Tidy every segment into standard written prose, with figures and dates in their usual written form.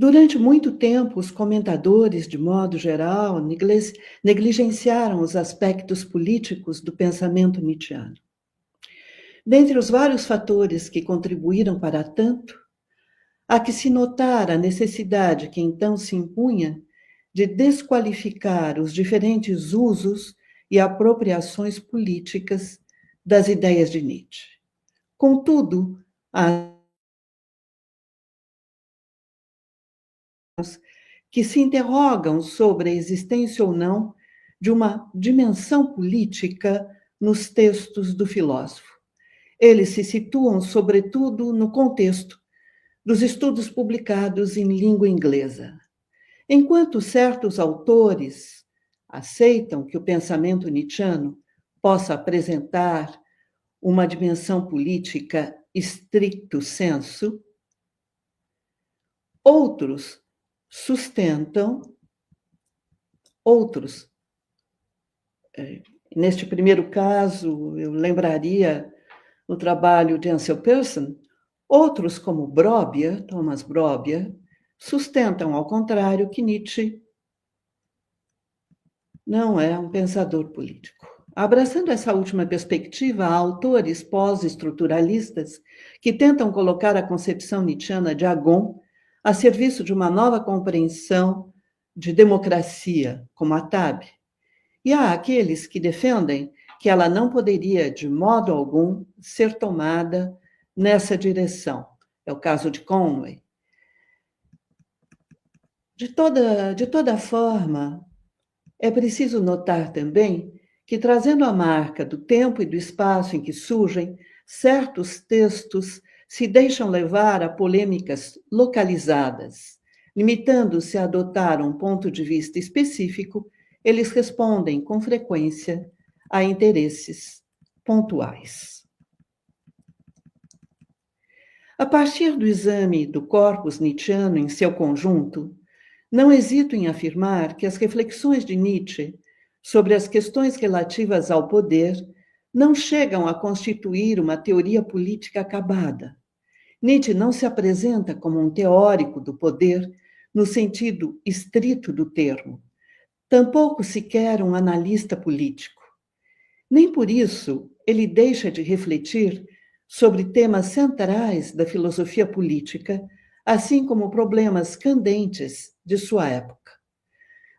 Durante muito tempo, os comentadores, de modo geral, negligenciaram os aspectos políticos do pensamento nietzschiano. Dentre os vários fatores que contribuíram para tanto, há que se notar a necessidade que então se impunha de desqualificar os diferentes usos e apropriações políticas das ideias de Nietzsche. Contudo, há que se interrogam sobre a existência ou não de uma dimensão política nos textos do filósofo. Eles se situam, sobretudo, no contexto dos estudos publicados em língua inglesa. Enquanto certos autores aceitam que o pensamento nietzschiano possa apresentar uma dimensão política stricto sensu, outros neste primeiro caso, eu lembraria o trabalho de Ansel Pearson, outros como Brobia, Thomas Brobia, sustentam, ao contrário, que Nietzsche não é um pensador político. Abraçando essa última perspectiva, há autores pós-estruturalistas que tentam colocar a concepção nietzschiana de Agon a serviço de uma nova compreensão de democracia, como a Tabe. E há aqueles que defendem que ela não poderia, de modo algum, ser tomada nessa direção. É o caso de Conway. De toda forma, é preciso notar também que, trazendo a marca do tempo e do espaço em que surgem, certos textos se deixam levar a polêmicas localizadas. Limitando-se a adotar um ponto de vista específico, eles respondem com frequência a interesses pontuais. A partir do exame do corpus nietzschiano em seu conjunto, não hesito em afirmar que as reflexões de Nietzsche sobre as questões relativas ao poder não chegam a constituir uma teoria política acabada. Nietzsche não se apresenta como um teórico do poder no sentido estrito do termo, tampouco sequer um analista político. Nem por isso ele deixa de refletir sobre temas centrais da filosofia política, assim como problemas candentes de sua época.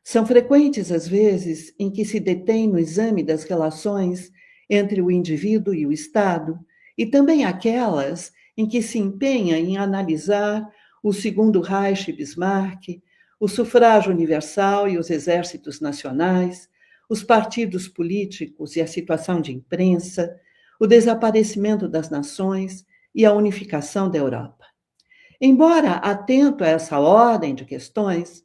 São frequentes as vezes em que se detém no exame das relações entre o indivíduo e o Estado, e também aquelas em que se empenha em analisar o Segundo Reich Bismarck, o sufrágio universal e os exércitos nacionais, os partidos políticos e a situação de imprensa, o desaparecimento das nações e a unificação da Europa. Embora atento a essa ordem de questões,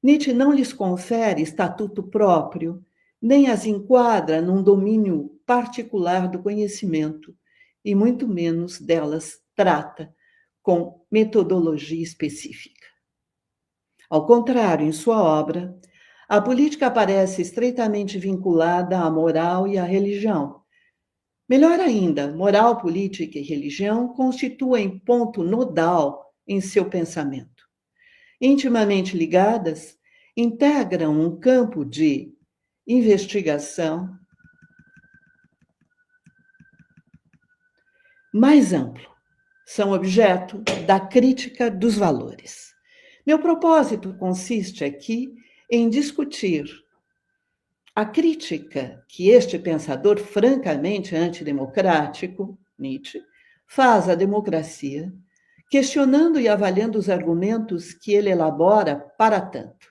Nietzsche não lhes confere estatuto próprio, nem as enquadra num domínio particular do conhecimento, e muito menos delas trata com metodologia específica. Ao contrário, em sua obra, a política aparece estreitamente vinculada à moral e à religião. Melhor ainda, moral, política e religião constituem ponto nodal em seu pensamento. Intimamente ligadas, integram um campo de investigação mais amplo. São objeto da crítica dos valores. Meu propósito consiste aqui em discutir a crítica que este pensador francamente antidemocrático, Nietzsche, faz à democracia, questionando e avaliando os argumentos que ele elabora para tanto.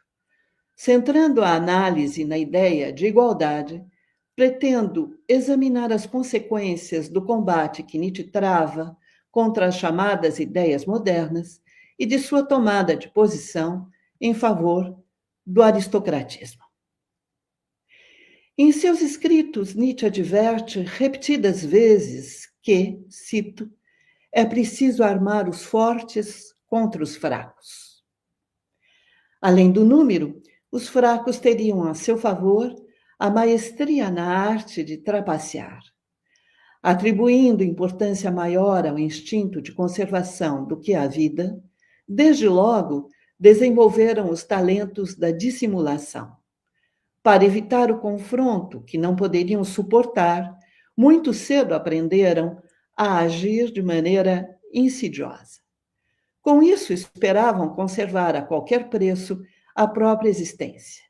Centrando a análise na ideia de igualdade, pretendo examinar as consequências do combate que Nietzsche trava contra as chamadas ideias modernas e de sua tomada de posição em favor do aristocratismo. Em seus escritos, Nietzsche adverte repetidas vezes que, cito, é preciso armar os fortes contra os fracos. Além do número, os fracos teriam a seu favor a maestria na arte de trapacear, atribuindo importância maior ao instinto de conservação do que à vida, desde logo desenvolveram os talentos da dissimulação. Para evitar o confronto que não poderiam suportar, muito cedo aprenderam a agir de maneira insidiosa. Com isso, esperavam conservar a qualquer preço a própria existência.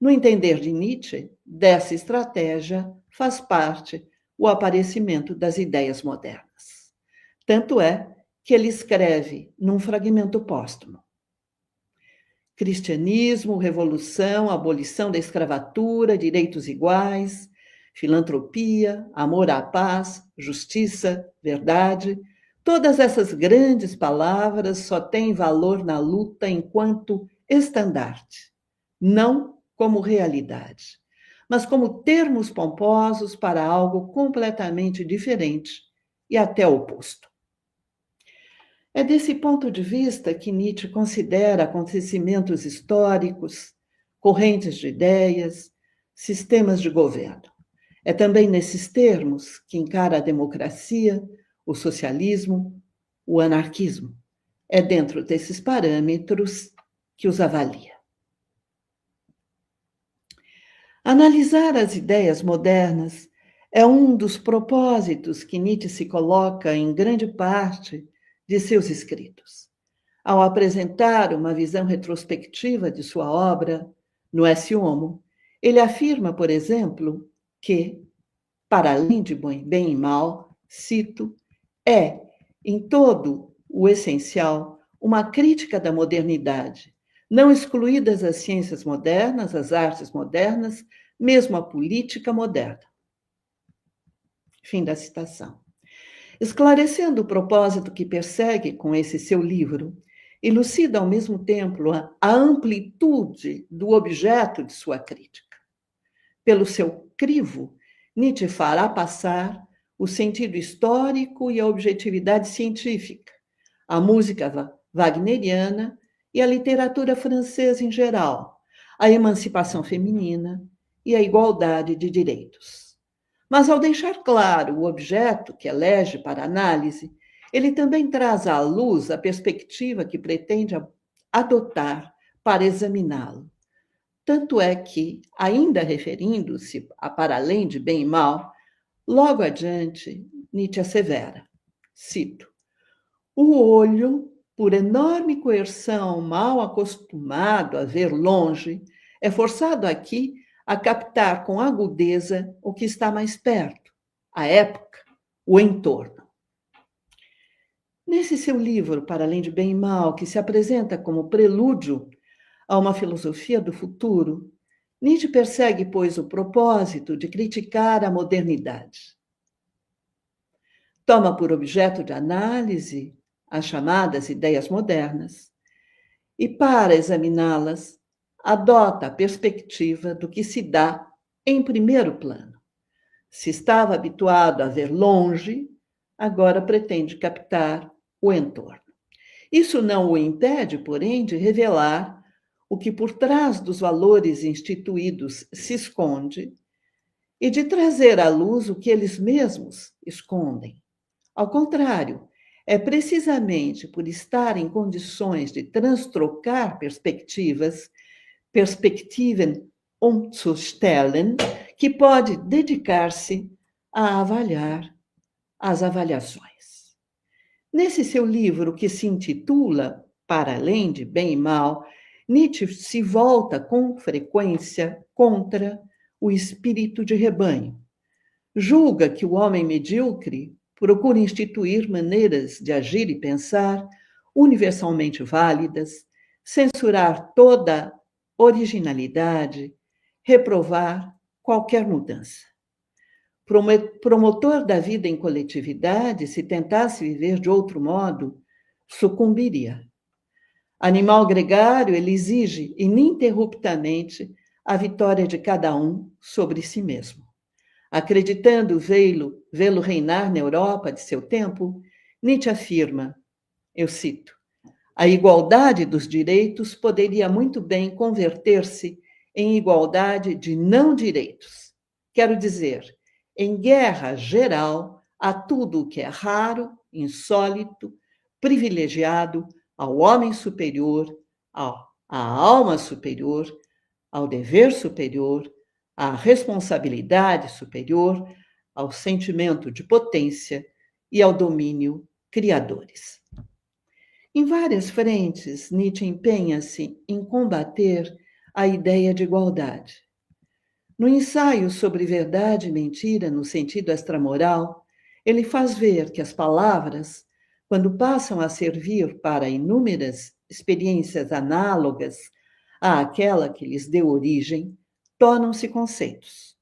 No entender de Nietzsche, dessa estratégia faz parte o aparecimento das ideias modernas. Tanto é que ele escreve num fragmento póstumo: cristianismo, revolução, abolição da escravatura, direitos iguais, filantropia, amor à paz, justiça, verdade. Todas essas grandes palavras só têm valor na luta enquanto estandarte, não como realidade, mas como termos pomposos para algo completamente diferente e até oposto. É desse ponto de vista que Nietzsche considera acontecimentos históricos, correntes de ideias, sistemas de governo. É também nesses termos que encara a democracia, o socialismo, o anarquismo. É dentro desses parâmetros que os avalia. Analisar as ideias modernas é um dos propósitos que Nietzsche se coloca em grande parte de seus escritos. Ao apresentar uma visão retrospectiva de sua obra, no Esse Homo, ele afirma, por exemplo, que, para além de bem e mal, cito, é, em todo o essencial, uma crítica da modernidade, não excluídas as ciências modernas, as artes modernas, mesmo a política moderna. Fim da citação. Esclarecendo o propósito que persegue com esse seu livro, elucida ao mesmo tempo a amplitude do objeto de sua crítica. Pelo seu crivo, Nietzsche fará passar o sentido histórico e a objetividade científica, a música wagneriana e a literatura francesa em geral, a emancipação feminina e a igualdade de direitos. Mas, ao deixar claro o objeto que elege para análise, ele também traz à luz a perspectiva que pretende adotar para examiná-lo. Tanto é que, ainda referindo-se a para além de bem e mal, logo adiante, Nietzsche assevera, cito, o olho, por enorme coerção mal acostumado a ver longe, é forçado aqui a captar com agudeza o que está mais perto, a época, o entorno. Nesse seu livro, Para Além de Bem e Mal, que se apresenta como prelúdio a uma filosofia do futuro, Nietzsche persegue, pois, o propósito de criticar a modernidade. Toma por objeto de análise as chamadas ideias modernas e, para examiná-las, adota a perspectiva do que se dá em primeiro plano. Se estava habituado a ver longe, agora pretende captar o entorno. Isso não o impede, porém, de revelar o que por trás dos valores instituídos se esconde e de trazer à luz o que eles mesmos escondem. Ao contrário, é precisamente por estar em condições de transtrocar perspectivas, Perspektiven umzustellen, que pode dedicar-se a avaliar as avaliações. Nesse seu livro, que se intitula Para Além de Bem e Mal, Nietzsche se volta com frequência contra o espírito de rebanho. Julga que o homem medíocre procura instituir maneiras de agir e pensar universalmente válidas, censurar toda originalidade, reprovar qualquer mudança. Promotor da vida em coletividade, se tentasse viver de outro modo, sucumbiria. Animal gregário, ele exige ininterruptamente a vitória de cada um sobre si mesmo. Acreditando vê-lo reinar na Europa de seu tempo, Nietzsche afirma, eu cito, a igualdade dos direitos poderia muito bem converter-se em igualdade de não direitos. Quero dizer, em guerra geral a tudo o que é raro, insólito, privilegiado, ao homem superior, à alma superior, ao dever superior, à responsabilidade superior, ao sentimento de potência e ao domínio criadores. Em várias frentes, Nietzsche empenha-se em combater a ideia de igualdade. No ensaio sobre verdade e mentira no sentido extramoral, ele faz ver que as palavras, quando passam a servir para inúmeras experiências análogas àquela que lhes deu origem, tornam-se conceitos,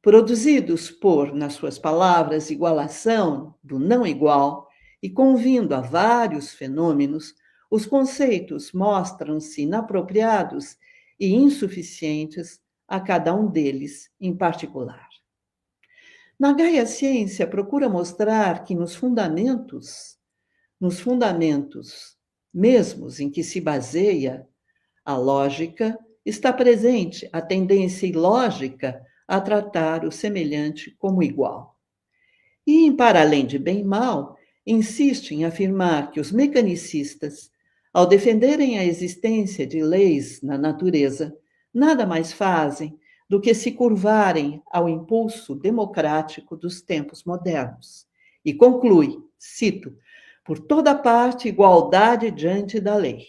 produzidos por, nas suas palavras, igualação do não igual e convindo a vários fenômenos, os conceitos mostram-se inapropriados e insuficientes a cada um deles em particular. Na Gaia Ciência, procura mostrar que nos fundamentos mesmos em que se baseia a lógica, está presente a tendência ilógica a tratar o semelhante como igual. E, em Para Além de Bem e Mal, insiste em afirmar que os mecanicistas, ao defenderem a existência de leis na natureza, nada mais fazem do que se curvarem ao impulso democrático dos tempos modernos. E conclui, cito, por toda parte igualdade diante da lei.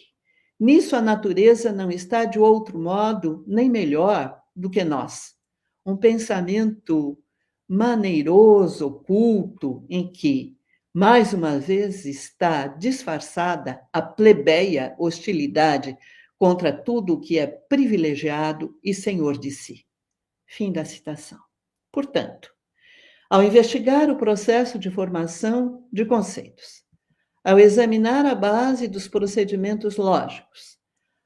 Nisso a natureza não está de outro modo nem melhor do que nós. Um pensamento maneiroso, oculto, em que, mais uma vez, está disfarçada a plebeia hostilidade contra tudo o que é privilegiado e senhor de si. Fim da citação. Portanto, ao investigar o processo de formação de conceitos, ao examinar a base dos procedimentos lógicos,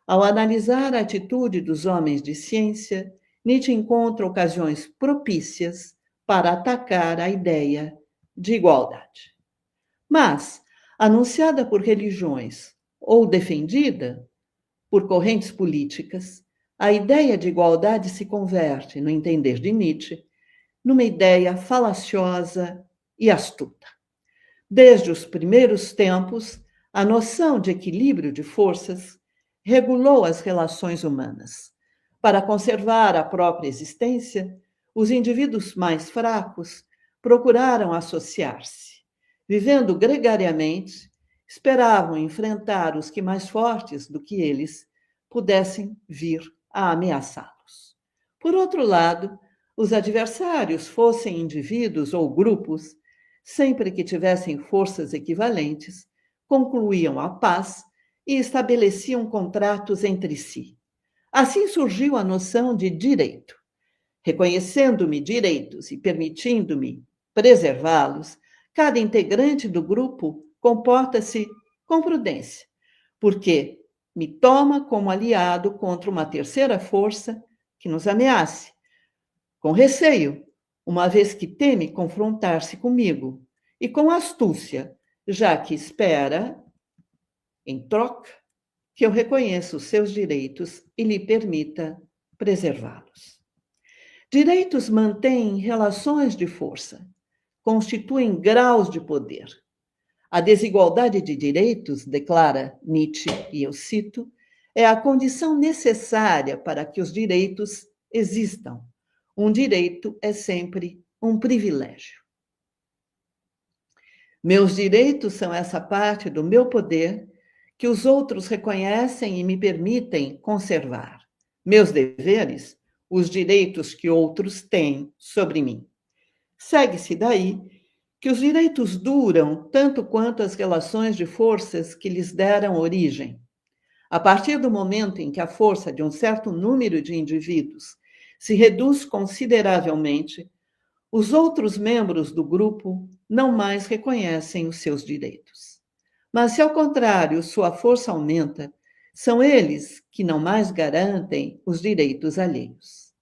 ao analisar a atitude dos homens de ciência, Nietzsche encontra ocasiões propícias para atacar a ideia de igualdade. Mas, anunciada por religiões ou defendida por correntes políticas, a ideia de igualdade se converte, no entender de Nietzsche, numa ideia falaciosa e astuta. Desde os primeiros tempos, a noção de equilíbrio de forças regulou as relações humanas. Para conservar a própria existência, os indivíduos mais fracos procuraram associar-se. Vivendo gregariamente, esperavam enfrentar os que mais fortes do que eles pudessem vir a ameaçá-los. Por outro lado, os adversários, fossem indivíduos ou grupos, sempre que tivessem forças equivalentes, concluíam a paz e estabeleciam contratos entre si. Assim surgiu a noção de direito. Reconhecendo-me direitos e permitindo-me preservá-los, cada integrante do grupo comporta-se com prudência, porque me toma como aliado contra uma terceira força que nos ameace, com receio, uma vez que teme confrontar-se comigo, e com astúcia, já que espera, em troca, que eu reconheça os seus direitos e lhe permita preservá-los. Direitos mantêm relações de força, constituem graus de poder. A desigualdade de direitos, declara Nietzsche, e eu cito, é a condição necessária para que os direitos existam. Um direito é sempre um privilégio. Meus direitos são essa parte do meu poder que os outros reconhecem e me permitem conservar. Meus deveres, os direitos que outros têm sobre mim. Segue-se daí que os direitos duram tanto quanto as relações de forças que lhes deram origem. A partir do momento em que a força de um certo número de indivíduos se reduz consideravelmente, os outros membros do grupo não mais reconhecem os seus direitos. Mas, se ao contrário sua força aumenta, são eles que não mais garantem os direitos alheios.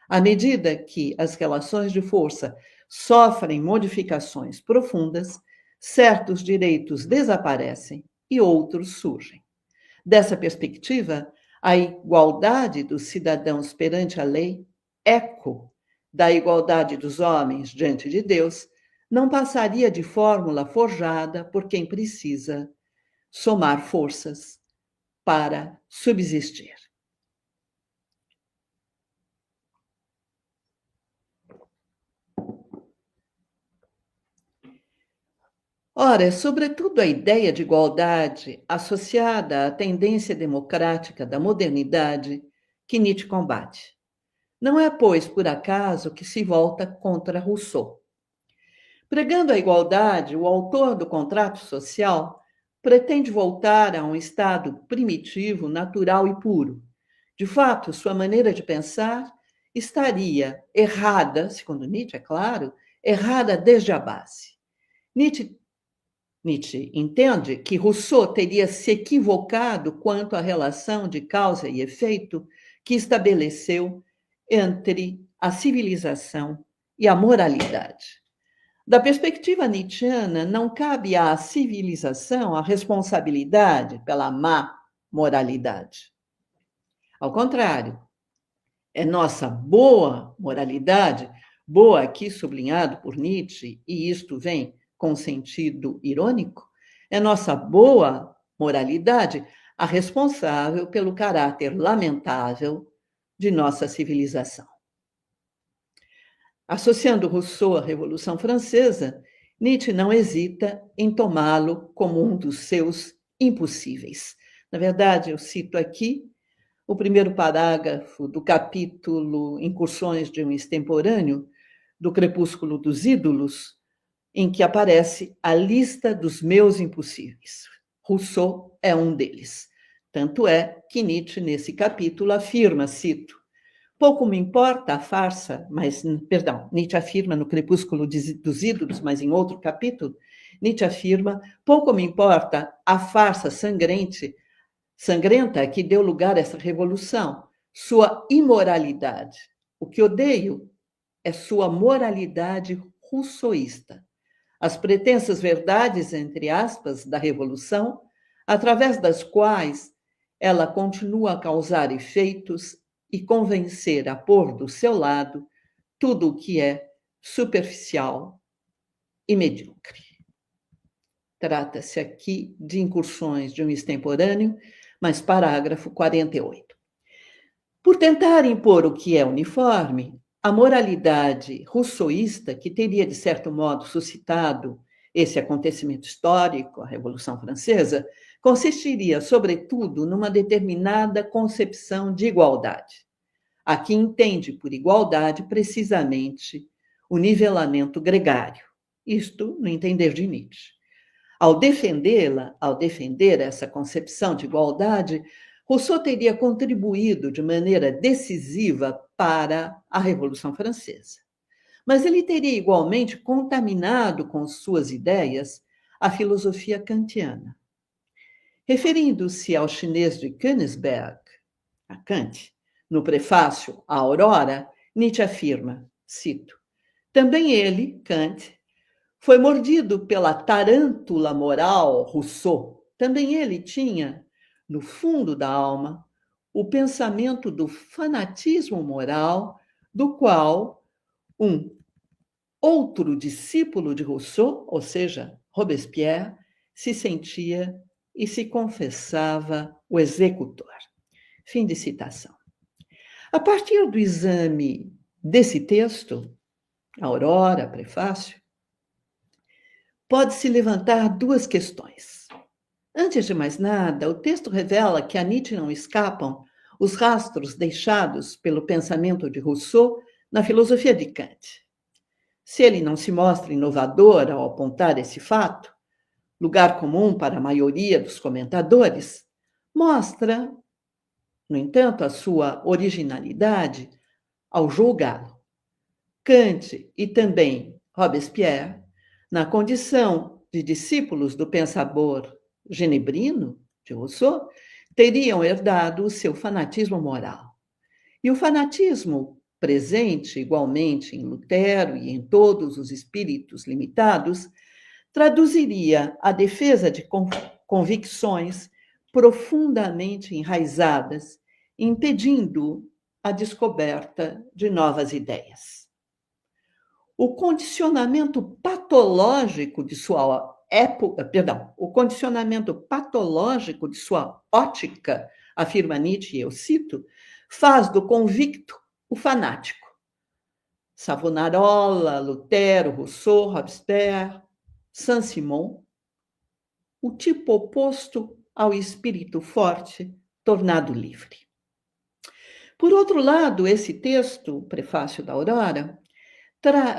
À medida que as relações de força sofrem modificações profundas, certos direitos desaparecem e outros surgem. Dessa perspectiva, a igualdade dos cidadãos perante a lei, eco da igualdade dos homens diante de Deus, não passaria de fórmula forjada por quem precisa somar forças para subsistir. Ora, é sobretudo a ideia de igualdade associada à tendência democrática da modernidade que Nietzsche combate. Não é, pois, por acaso que se volta contra Rousseau. Pregando a igualdade, o autor do Contrato Social pretende voltar a um estado primitivo, natural e puro. De fato, sua maneira de pensar estaria errada, segundo Nietzsche, é claro, errada desde a base. Nietzsche entende que Rousseau teria se equivocado quanto à relação de causa e efeito que estabeleceu entre a civilização e a moralidade. Da perspectiva nietzschiana, não cabe à civilização a responsabilidade pela má moralidade. Ao contrário, é nossa boa moralidade, boa aqui sublinhado por Nietzsche, e isto vem com sentido irônico, é nossa boa moralidade a responsável pelo caráter lamentável de nossa civilização. Associando Rousseau à Revolução Francesa, Nietzsche não hesita em tomá-lo como um dos seus impossíveis. Na verdade, eu cito aqui o primeiro parágrafo do capítulo Incursões de um Extemporâneo, do Crepúsculo dos Ídolos, em que aparece a lista dos meus impossíveis. Rousseau é um deles. Tanto é que Nietzsche, nesse capítulo, afirma, cito, pouco me importa a farsa, Nietzsche afirma no Crepúsculo dos Ídolos, mas em outro capítulo, Nietzsche afirma, pouco me importa a farsa sangrenta que deu lugar a essa revolução, sua imoralidade. O que odeio é sua moralidade rousseauista. As pretensas verdades, entre aspas, da revolução, através das quais ela continua a causar efeitos e convencer a pôr do seu lado tudo o que é superficial e medíocre. Trata-se aqui de Incursões de um Extemporâneo, mas parágrafo 48. Por tentar impor o que é uniforme, a moralidade rousseauista, que teria, de certo modo, suscitado esse acontecimento histórico, a Revolução Francesa, consistiria, sobretudo, numa determinada concepção de igualdade. Aqui entende por igualdade, precisamente, o nivelamento gregário, isto no entender de Nietzsche. Ao defender essa concepção de igualdade, Rousseau teria contribuído de maneira decisiva para a Revolução Francesa. Mas ele teria igualmente contaminado com suas ideias a filosofia kantiana. Referindo-se ao chinês de Königsberg, a Kant, no prefácio à Aurora, Nietzsche afirma, cito, também ele, Kant, foi mordido pela tarântula moral Rousseau. Também ele tinha, no fundo da alma, o pensamento do fanatismo moral, do qual um outro discípulo de Rousseau, ou seja, Robespierre, se sentia e se confessava o executor. Fim de citação. A partir do exame desse texto, Aurora, prefácio, pode-se levantar duas questões. Antes de mais nada, o texto revela que a Nietzsche não escapam os rastros deixados pelo pensamento de Rousseau na filosofia de Kant. Se ele não se mostra inovador ao apontar esse fato, lugar comum para a maioria dos comentadores, mostra, no entanto, a sua originalidade ao julgá-lo. Kant e também Robespierre, na condição de discípulos do pensador genebrino, de Rousseau, teriam herdado o seu fanatismo moral. E o fanatismo presente igualmente em Lutero e em todos os espíritos limitados, traduziria a defesa de convicções profundamente enraizadas, impedindo a descoberta de novas ideias. O condicionamento patológico de sua o condicionamento patológico de sua ótica, afirma Nietzsche, e eu cito, faz do convicto o fanático. Savonarola, Lutero, Rousseau, Robespierre, Saint-Simon, o tipo oposto ao espírito forte tornado livre. Por outro lado, esse texto, Prefácio da Aurora,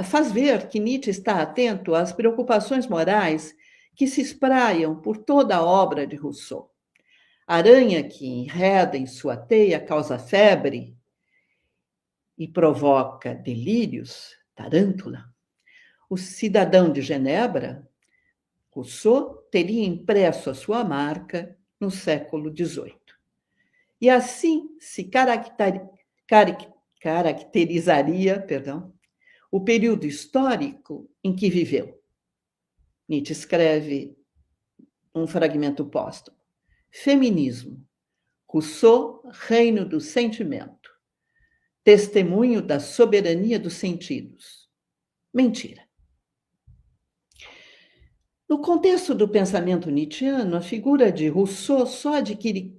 faz ver que Nietzsche está atento às preocupações morais que se espraiam por toda a obra de Rousseau. A aranha que enreda em sua teia causa febre e provoca delírios, tarântula. O cidadão de Genebra, Rousseau, teria impresso a sua marca no século XVIII. E assim se caracterizaria, o período histórico em que viveu. Nietzsche escreve um fragmento póstumo. Feminismo. Rousseau, reino do sentimento. Testemunho da soberania dos sentidos. Mentira. No contexto do pensamento nietzschiano, a figura de Rousseau só adquire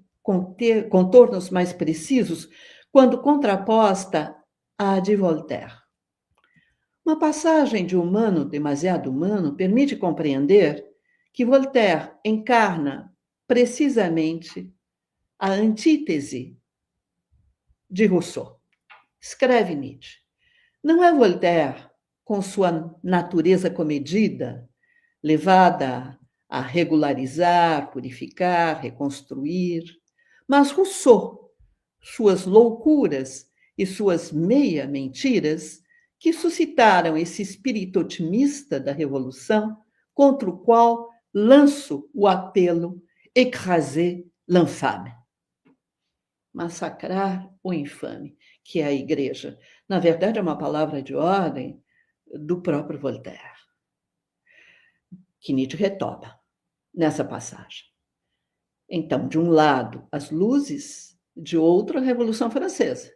contornos mais precisos quando contraposta à de Voltaire. Uma passagem de Humano Demasiado Humano permite compreender que Voltaire encarna precisamente a antítese de Rousseau. Escreve Nietzsche. Não é Voltaire, com sua natureza comedida, levada a regularizar, purificar, reconstruir, mas Rousseau, suas loucuras e suas meia-mentiras, que suscitaram esse espírito otimista da revolução, contra o qual lanço o apelo écraser l'infâme. Massacrar o infame, que é a igreja. Na verdade, é uma palavra de ordem do próprio Voltaire, que Nietzsche retoma nessa passagem. Então, de um lado, as luzes, de outro, a Revolução Francesa.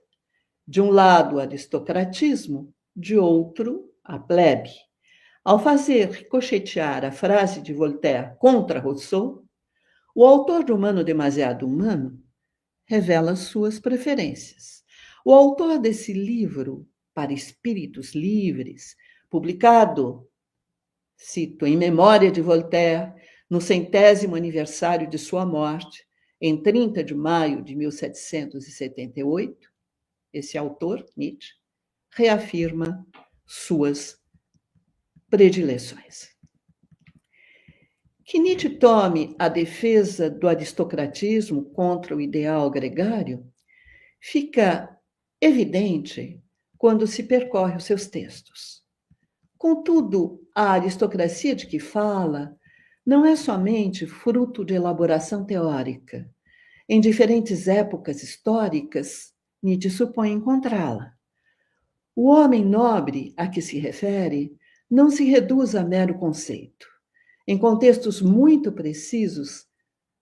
De um lado, o aristocratismo, de outro, a plebe. Ao fazer ricochetear a frase de Voltaire contra Rousseau, o autor do Humano Demasiado Humano revela suas preferências. O autor desse livro, Para Espíritos Livres, publicado, cito, em memória de Voltaire, no 100º aniversário de sua morte, em 30 de maio de 1778, esse autor, Nietzsche, reafirma suas predileções. Que Nietzsche tome a defesa do aristocratismo contra o ideal gregário fica evidente quando se percorre os seus textos. Contudo, a aristocracia de que fala não é somente fruto de elaboração teórica. Em diferentes épocas históricas, Nietzsche supõe encontrá-la. O homem nobre a que se refere não se reduz a mero conceito. Em contextos muito precisos,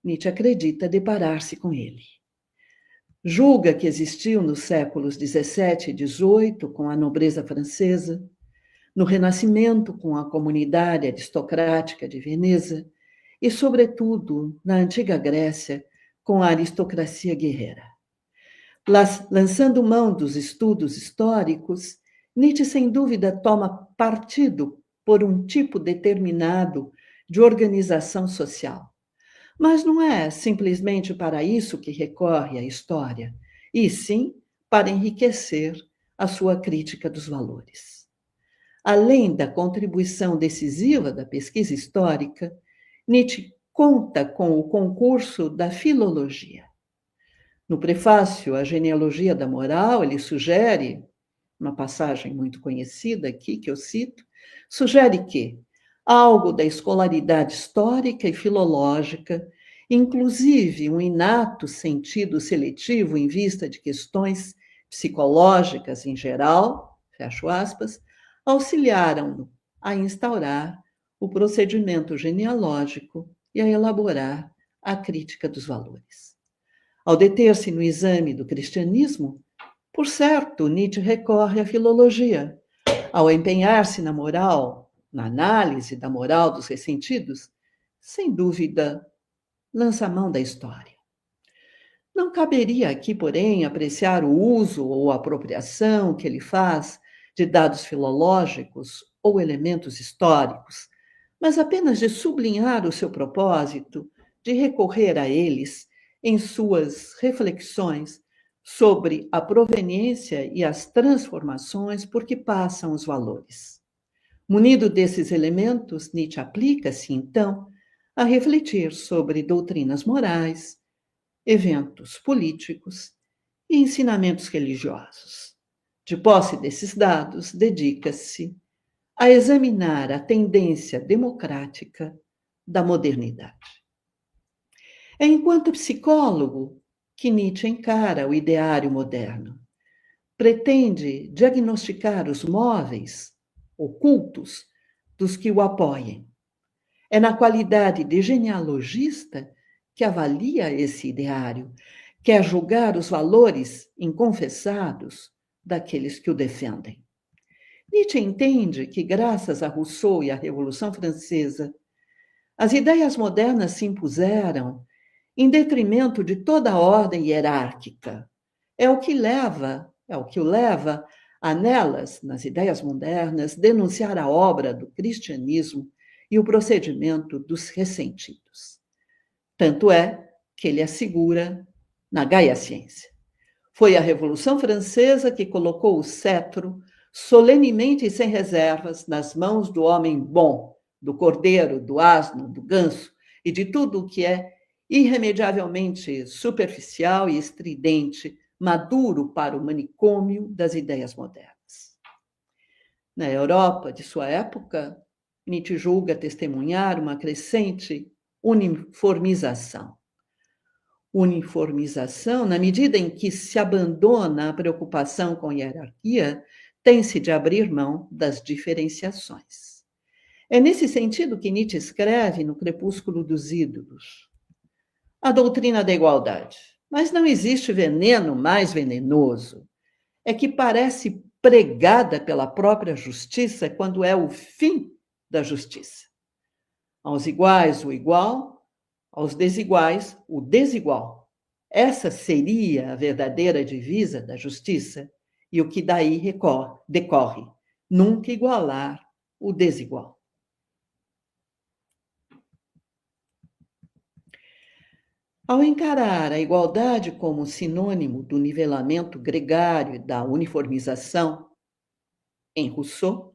Nietzsche acredita deparar-se com ele. Julga que existiu nos séculos XVII e XVIII com a nobreza francesa, no Renascimento com a comunidade aristocrática de Veneza e, sobretudo, na antiga Grécia com a aristocracia guerreira. Lançando mão dos estudos históricos, Nietzsche, sem dúvida, toma partido por um tipo determinado de organização social. Mas não é simplesmente para isso que recorre à história, e sim para enriquecer a sua crítica dos valores. Além da contribuição decisiva da pesquisa histórica, Nietzsche conta com o concurso da filologia. No prefácio à Genealogia da Moral, ele sugere, uma passagem muito conhecida aqui, que eu cito, sugere que algo da escolaridade histórica e filológica, inclusive um inato sentido seletivo em vista de questões psicológicas em geral, fecho aspas, auxiliaram-no a instaurar o procedimento genealógico e a elaborar a crítica dos valores. Ao deter-se no exame do cristianismo, por certo, Nietzsche recorre à filologia. Ao empenhar-se na moral, na análise da moral dos ressentidos, sem dúvida, lança a mão da história. Não caberia aqui, porém, apreciar o uso ou apropriação que ele faz de dados filológicos ou elementos históricos, mas apenas de sublinhar o seu propósito de recorrer a eles em suas reflexões sobre a proveniência e as transformações por que passam os valores. Munido desses elementos, Nietzsche aplica-se, então, a refletir sobre doutrinas morais, eventos políticos e ensinamentos religiosos. De posse desses dados, dedica-se a examinar a tendência democrática da modernidade. É enquanto psicólogo que Nietzsche encara o ideário moderno. Pretende diagnosticar os móveis ocultos dos que o apoiem. É na qualidade de genealogista que avalia esse ideário, quer julgar os valores inconfessados daqueles que o defendem. Nietzsche entende que, graças a Rousseau e à Revolução Francesa, as ideias modernas se impuseram em detrimento de toda a ordem hierárquica. É o que o leva a nelas, nas ideias modernas, denunciar a obra do cristianismo e o procedimento dos ressentidos. Tanto é que ele assegura na Gaia Ciência. Foi a Revolução Francesa que colocou o cetro solenemente e sem reservas nas mãos do homem bom, do cordeiro, do asno, do ganso e de tudo o que é irremediavelmente superficial e estridente, maduro para o manicômio das ideias modernas. Na Europa de sua época, Nietzsche julga testemunhar uma crescente uniformização. Uniformização, na medida em que se abandona a preocupação com hierarquia, tem-se de abrir mão das diferenciações. É nesse sentido que Nietzsche escreve no Crepúsculo dos Ídolos a doutrina da igualdade. Mas não existe veneno mais venenoso. É que parece pregada pela própria justiça quando é o fim da justiça. Aos iguais, o igual, aos desiguais, o desigual. Essa seria a verdadeira divisa da justiça e o que daí decorre, nunca igualar o desigual. Ao encarar a igualdade como sinônimo do nivelamento gregário e da uniformização, em Rousseau,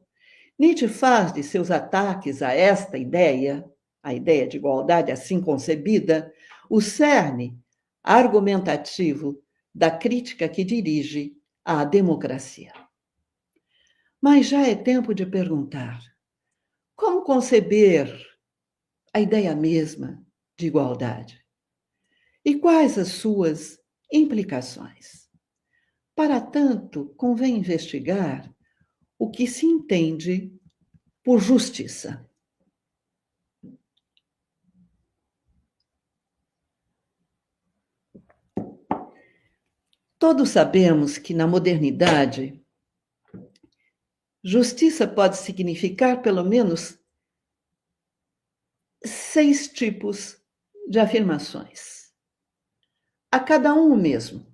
Nietzsche faz de seus ataques a esta ideia, a ideia de igualdade assim concebida, o cerne argumentativo da crítica que dirige à democracia. Mas já é tempo de perguntar: como conceber a ideia mesma de igualdade? E quais as suas implicações? Para tanto, convém investigar o que se entende por justiça. Todos sabemos que na modernidade, justiça pode significar pelo menos 6 tipos de afirmações. A cada um o mesmo.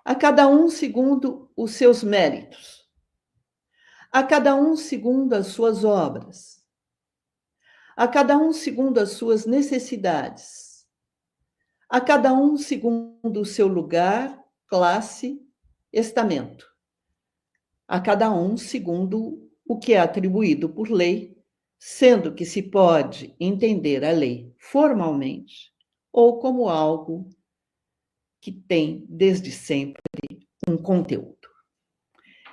A cada um segundo os seus méritos. A cada um segundo as suas obras. A cada um segundo as suas necessidades. A cada um segundo o seu lugar, classe, estamento. A cada um segundo o que é atribuído por lei, sendo que se pode entender a lei formalmente ou como algo que tem, desde sempre, um conteúdo.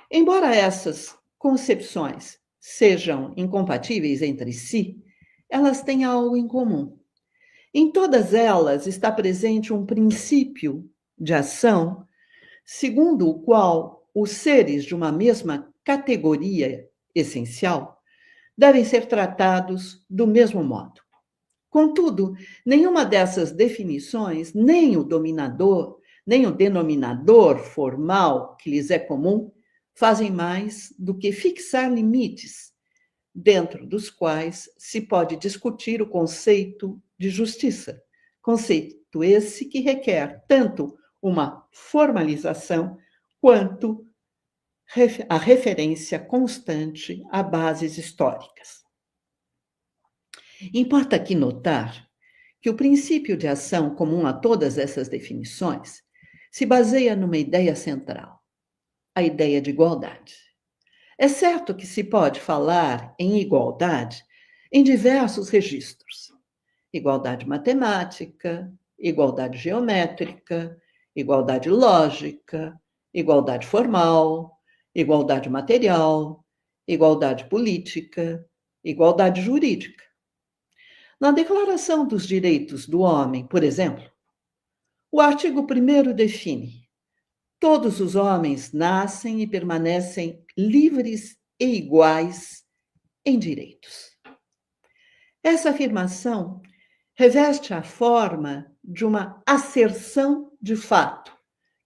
Embora essas concepções sejam incompatíveis entre si, elas têm algo em comum. Em todas elas está presente um princípio de ação, segundo o qual os seres de uma mesma categoria essencial devem ser tratados do mesmo modo. Contudo, nenhuma dessas definições, nem o denominador formal que lhes é comum, fazem mais do que fixar limites, dentro dos quais se pode discutir o conceito de justiça. Conceito esse que requer tanto uma formalização quanto a referência constante a bases históricas. Importa aqui notar que o princípio de ação comum a todas essas definições se baseia numa ideia central, a ideia de igualdade. É certo que se pode falar em igualdade em diversos registros: igualdade matemática, igualdade geométrica, igualdade lógica, igualdade formal, igualdade material, igualdade política, igualdade jurídica. Na Declaração dos Direitos do Homem, por exemplo, o artigo 1º define: todos os homens nascem e permanecem livres e iguais em direitos. Essa afirmação reveste a forma de uma asserção de fato,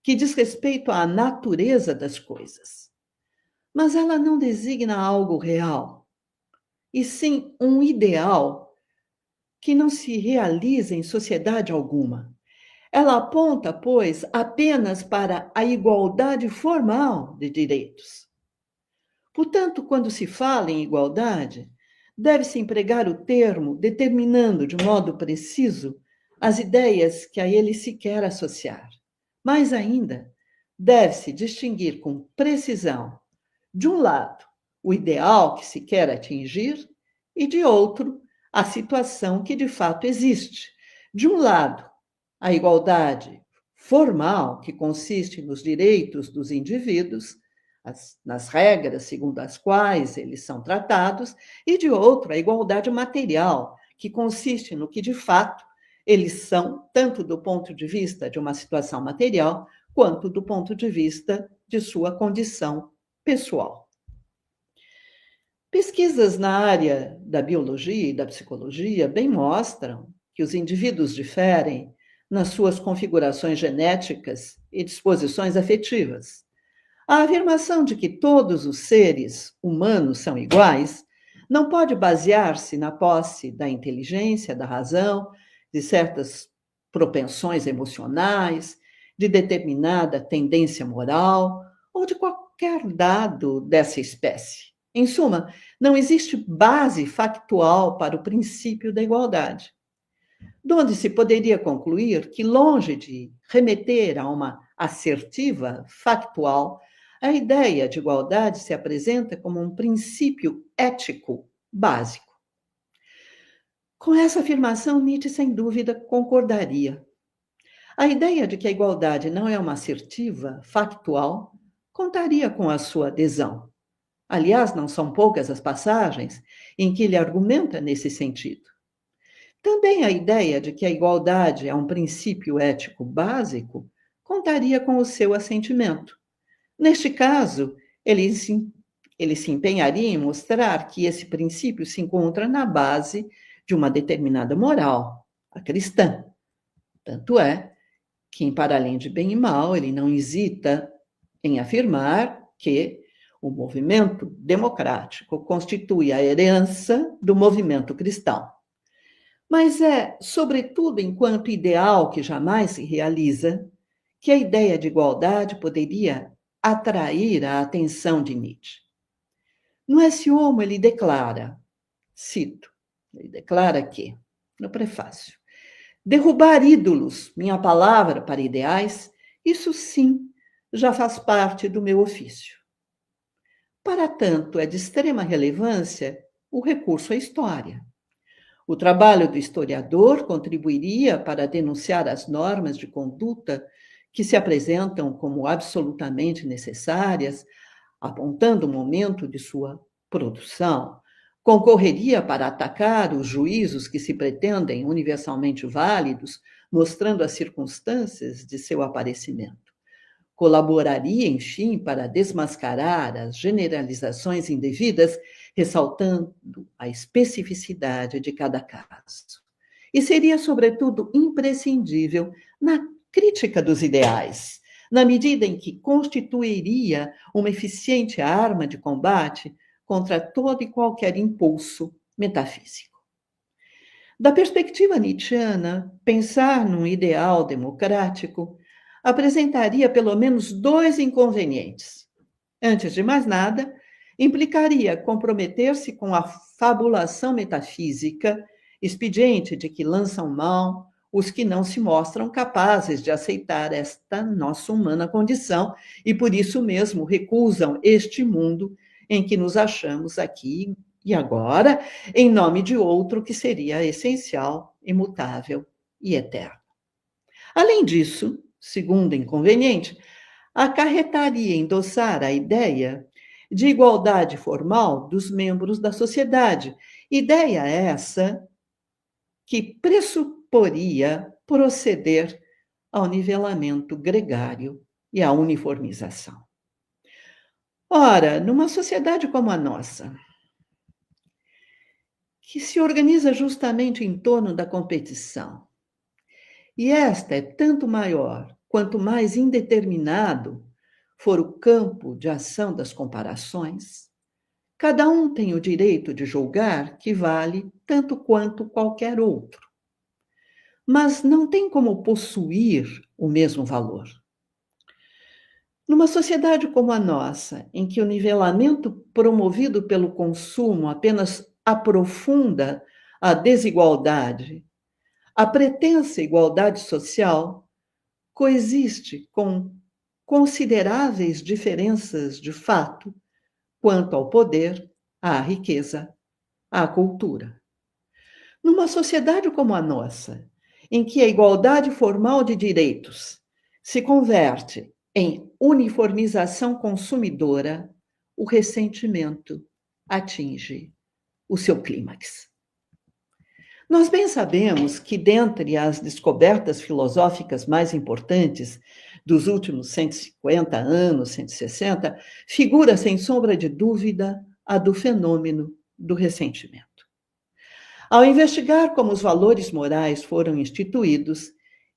que diz respeito à natureza das coisas. Mas ela não designa algo real, e sim um ideal que não se realiza em sociedade alguma. Ela aponta, pois, apenas para a igualdade formal de direitos. Portanto, quando se fala em igualdade, deve-se empregar o termo determinando de modo preciso as ideias que a ele se quer associar. Mais ainda, deve-se distinguir com precisão, de um lado, o ideal que se quer atingir e, de outro, a situação que de fato existe. De um lado, a igualdade formal, que consiste nos direitos dos indivíduos, nas regras segundo as quais eles são tratados, e de outro, a igualdade material, que consiste no que de fato eles são, tanto do ponto de vista de uma situação material, quanto do ponto de vista de sua condição pessoal. Pesquisas na área da biologia e da psicologia bem mostram que os indivíduos diferem nas suas configurações genéticas e disposições afetivas. A afirmação de que todos os seres humanos são iguais não pode basear-se na posse da inteligência, da razão, de certas propensões emocionais, de determinada tendência moral ou de qualquer dado dessa espécie. Em suma, não existe base factual para o princípio da igualdade, donde se poderia concluir que, longe de remeter a uma assertiva factual, a ideia de igualdade se apresenta como um princípio ético básico. Com essa afirmação, Nietzsche, sem dúvida, concordaria. A ideia de que a igualdade não é uma assertiva factual contaria com a sua adesão. Aliás, não são poucas as passagens em que ele argumenta nesse sentido. Também a ideia de que a igualdade é um princípio ético básico contaria com o seu assentimento. Neste caso, ele se empenharia em mostrar que esse princípio se encontra na base de uma determinada moral, a cristã. Tanto é que, para além de bem e mal, ele não hesita em afirmar que o movimento democrático constitui a herança do movimento cristão. Mas é, sobretudo, enquanto ideal que jamais se realiza, que a ideia de igualdade poderia atrair a atenção de Nietzsche. No Esse Homo, ele declara, cito, ele declara que, no prefácio, derrubar ídolos, minha palavra para ideais, isso sim já faz parte do meu ofício. Para tanto, é de extrema relevância o recurso à história. O trabalho do historiador contribuiria para denunciar as normas de conduta que se apresentam como absolutamente necessárias, apontando o momento de sua produção. Concorreria para atacar os juízos que se pretendem universalmente válidos, mostrando as circunstâncias de seu aparecimento. Colaboraria, enfim, para desmascarar as generalizações indevidas, ressaltando a especificidade de cada caso. E seria, sobretudo, imprescindível na crítica dos ideais, na medida em que constituiria uma eficiente arma de combate contra todo e qualquer impulso metafísico. Da perspectiva nietzschiana, pensar num ideal democrático apresentaria pelo menos dois inconvenientes. Antes de mais nada, implicaria comprometer-se com a fabulação metafísica, expediente de que lançam mão os que não se mostram capazes de aceitar esta nossa humana condição e por isso mesmo recusam este mundo em que nos achamos aqui e agora, em nome de outro que seria essencial, imutável e eterno. Além disso, segundo inconveniente, acarretaria endossar a ideia de igualdade formal dos membros da sociedade, ideia essa que pressuporia proceder ao nivelamento gregário e à uniformização. Ora, numa sociedade como a nossa, que se organiza justamente em torno da competição, e esta é tanto maior quanto mais indeterminado for o campo de ação das comparações, cada um tem o direito de julgar que vale tanto quanto qualquer outro, mas não tem como possuir o mesmo valor. Numa sociedade como a nossa, em que o nivelamento promovido pelo consumo apenas aprofunda a desigualdade, a pretensa igualdade social coexiste com consideráveis diferenças de fato quanto ao poder, à riqueza, à cultura. Numa sociedade como a nossa, em que a igualdade formal de direitos se converte em uniformização consumidora, o ressentimento atinge o seu clímax. Nós bem sabemos que, dentre as descobertas filosóficas mais importantes dos últimos 150 anos, 160, figura, sem sombra de dúvida, a do fenômeno do ressentimento. Ao investigar como os valores morais foram instituídos,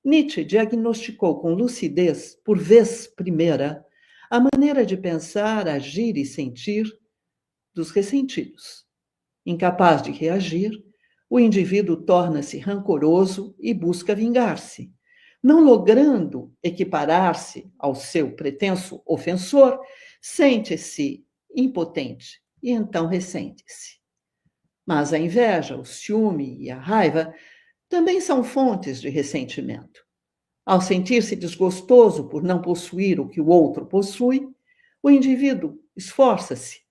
Nietzsche diagnosticou com lucidez, por vez primeira, a maneira de pensar, agir e sentir dos ressentidos. Incapaz de reagir, o indivíduo torna-se rancoroso e busca vingar-se. Não logrando equiparar-se ao seu pretenso ofensor, sente-se impotente e então ressente-se. Mas a inveja, o ciúme e a raiva também são fontes de ressentimento. Ao sentir-se desgostoso por não possuir o que o outro possui, o indivíduo esforça-se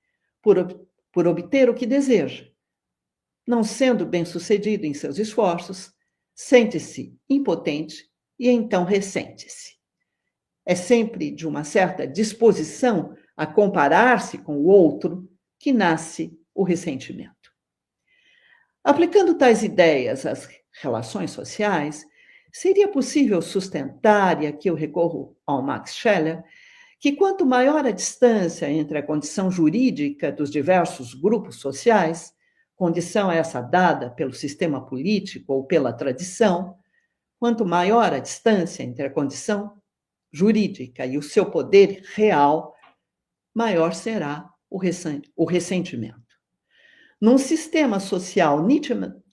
por obter o que deseja. Não sendo bem-sucedido em seus esforços, sente-se impotente e então ressente-se. É sempre de uma certa disposição a comparar-se com o outro que nasce o ressentimento. Aplicando tais ideias às relações sociais, seria possível sustentar, e aqui eu recorro ao Max Scheler, que quanto maior a distância entre a condição jurídica dos diversos grupos sociais, condição essa dada pelo sistema político ou pela tradição, quanto maior a distância entre a condição jurídica e o seu poder real, maior será o ressentimento. Num sistema social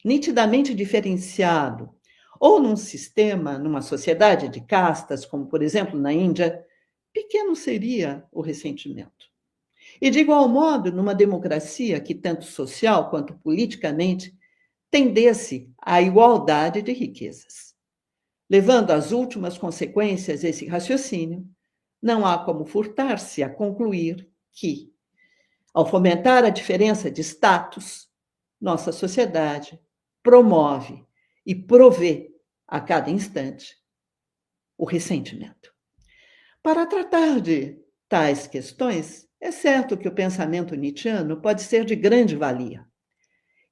nitidamente diferenciado, ou numa sociedade de castas, como por exemplo na Índia, pequeno seria o ressentimento. E de igual modo, numa democracia que tanto social quanto politicamente tendesse à igualdade de riquezas. Levando às últimas consequências esse raciocínio, não há como furtar-se a concluir que, ao fomentar a diferença de status, nossa sociedade promove e provê a cada instante o ressentimento. Para tratar de tais questões, é certo que o pensamento nietzschiano pode ser de grande valia.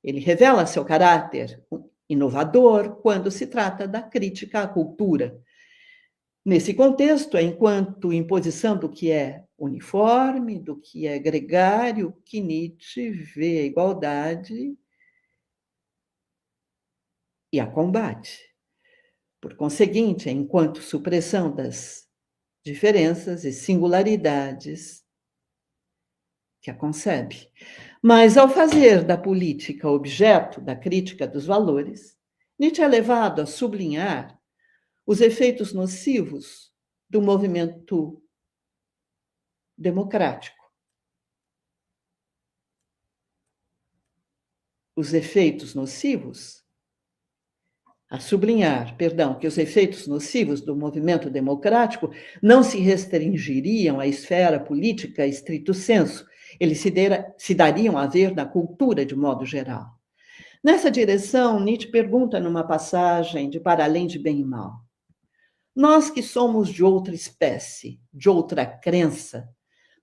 Ele revela seu caráter inovador quando se trata da crítica à cultura. Nesse contexto, enquanto imposição do que é uniforme, do que é gregário, que Nietzsche vê a igualdade e a combate. Por conseguinte, enquanto supressão das diferenças e singularidades que a concebe. Mas, ao fazer da política objeto da crítica dos valores, Nietzsche é levado a sublinhar os efeitos nocivos do movimento democrático. Os efeitos nocivos, a sublinhar, perdão, que os efeitos nocivos do movimento democrático não se restringiriam à esfera política estrito sensu, eles se dariam a ver na cultura de modo geral. Nessa direção, Nietzsche pergunta numa passagem de Para Além de Bem e Mal: nós que somos de outra espécie, de outra crença,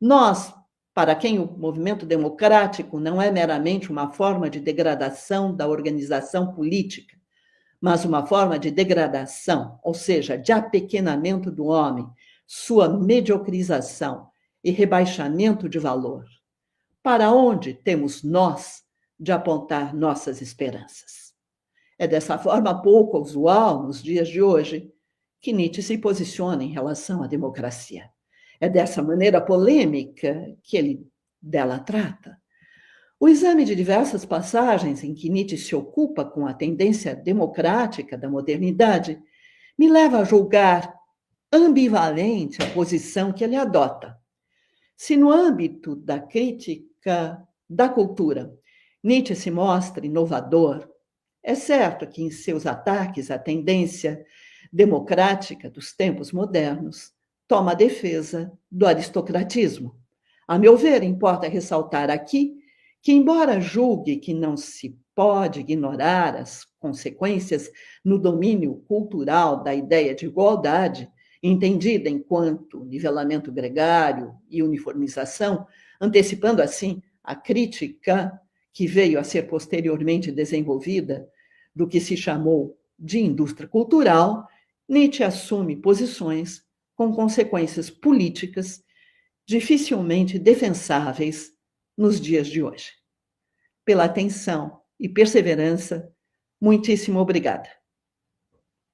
nós, para quem o movimento democrático não é meramente uma forma de degradação da organização política, mas uma forma de degradação, ou seja, de apequenamento do homem, sua mediocrização e rebaixamento de valor. Para onde temos nós de apontar nossas esperanças? É dessa forma pouco usual, nos dias de hoje, que Nietzsche se posiciona em relação à democracia. É dessa maneira polêmica que ele dela trata. O exame de diversas passagens em que Nietzsche se ocupa com a tendência democrática da modernidade me leva a julgar ambivalente a posição que ele adota. Se no âmbito da crítica da cultura Nietzsche se mostra inovador, é certo que em seus ataques à tendência democrática dos tempos modernos, toma a defesa do aristocratismo. A meu ver, importa ressaltar aqui que, embora julgue que não se pode ignorar as consequências no domínio cultural da ideia de igualdade, entendida enquanto nivelamento gregário e uniformização, antecipando assim a crítica que veio a ser posteriormente desenvolvida do que se chamou de indústria cultural, Nietzsche assume posições com consequências políticas dificilmente defensáveis nos dias de hoje. Pela atenção e perseverança, muitíssimo obrigada.